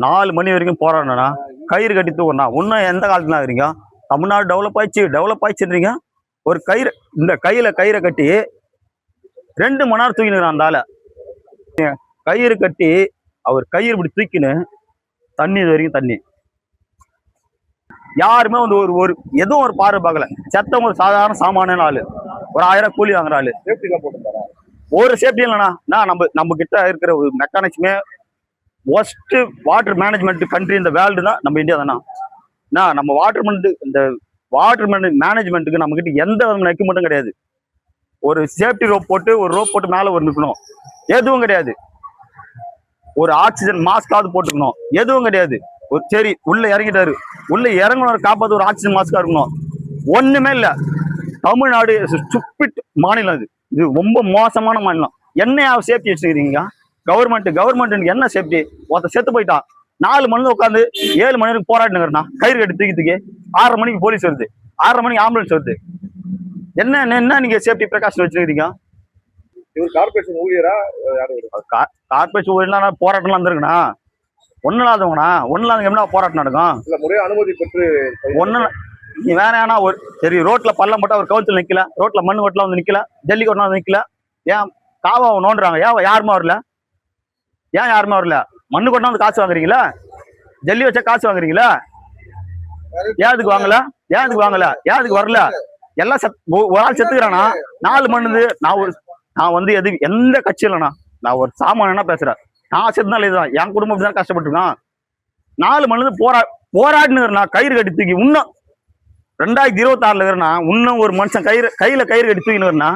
4 மணி வரைக்கும் போராடணும்னா கயிறு கட்டி தூக்கணும். இன்னும் எந்த காலத்துல இருக்கிறீங்க? தமிழ்நாடு டெவலப் ஆயிடுச்சுன்றீங்க. ஒரு கயிறு இந்த கயிறை கட்டி 2 மணி நேரம் தூக்கினுக்கிறான் அந்த ஆளை. கயிறு கட்டி அவர் கயிறு இப்படி தூக்கின்னு தண்ணி இது வரைக்கும் தண்ணி. யாருமே வந்து ஒரு எதுவும் ஒரு பார்வை பார்க்கல. செத்தவங்க ஒரு சாதாரண சாமானியான ஆளு, ஒரு 1000 கூலி வாங்குற ஆளு. ஒரு சேஃப்டி இல்லைண்ணா. நம்ம கிட்ட இருக்கிற ஒரு மெக்கானிக்ஸுமே ஒஸ்ட் வாட்டர் மேனேஜ்மெண்ட் கண்ட்ரி இந்த வேர்ல்டு தான் நம்ம இந்தியா தானா. நம்ம வாட்டர் மேனேஜ்மெண்ட்டுக்கு நம்ம கிட்ட எந்த விதமான எக்யூப்மெண்ட்டும் கிடையாது. ஒரு சேஃப்டி ரோப் போட்டு மேலே ஒரு நிற்கணும், எதுவும் கிடையாது. ஒரு ஆக்சிஜன் மாஸ்காவது போட்டுக்கணும், எதுவும் கிடையாது. ஒரு சரி உள்ள இறங்கிட்டாரு, உள்ள இறங்கணும் காப்பாற்ற ஒரு ஆக்சிஜன் மாஸ்கா இருக்கணும், ஒண்ணுமே இல்லை. தமிழ்நாடு ஸ்டூபிட் மாநிலம். இது ரொம்ப மோசமான மாநிலம். என்ன சேஃப்டி வச்சுக்கிறீங்க? கவர்மெண்ட் என்ன சேஃப்டி? ஒருத்த செத்து போயிட்டான், 4 மணி உட்காந்து 7 மணி வரைக்கும் போராடினுங்கிறனா கயிறு கட்டி தூக்கி 6:30 மணிக்கு போலீஸ் வருது, 6:30 மணிக்கு ஆம்புலன்ஸ் வருது. என்ன நீங்க சேஃப்டி ப்ரிகாஷன் வச்சுக்கிறீங்க? கார்பரேஷன் ஊழியரா? கார்பரேஷன் ஊழியர்னா போராட்டம்லாம் இருந்திருக்குண்ணா. ஒன்னும் இல்லாதவங்க எப்படின்னா போராட்டம் நடக்கும்? முறையா அனுமதி பெற்று ஒன்னும் நீ வேற ஏன்னா ஒரு சரி ரோட்ல பள்ளம் போட்டா ஒரு கவுன்சில் நிக்கல, ரோட்ல மண் கொட்டலாம் வந்து நிக்கல, ஜல்லி கொட்டலாம் வந்து நிக்கல, ஏன் காவா நோண்டுறாங்க? யாருமே வரல? மண்ணு கொட்டா வந்து காசு வாங்குறீங்களா? ஜல்லி வச்சா காசு வாங்குறீங்களா? ஏதுக்கு வரல? எல்லாம் ஒரு ஆள் செத்துக்கிறானா? 4 மணி. நான் வந்து எந்த கட்சி இல்லைண்ணா. நான் ஒரு சாமானியனா பேசுறேன். நான் செத்துனால இதுதான் என் குடும்பம் தான் கஷ்டப்பட்டுருக்கான். 4 மணி போராடினுக்கிறனா கயிறு கட்டி தூக்கி. இன்னும் 2026 இருக்கிறனா இன்னும் ஒரு மனுஷன் கையில கயிறு கட்டி தூக்கினுக்கிறனா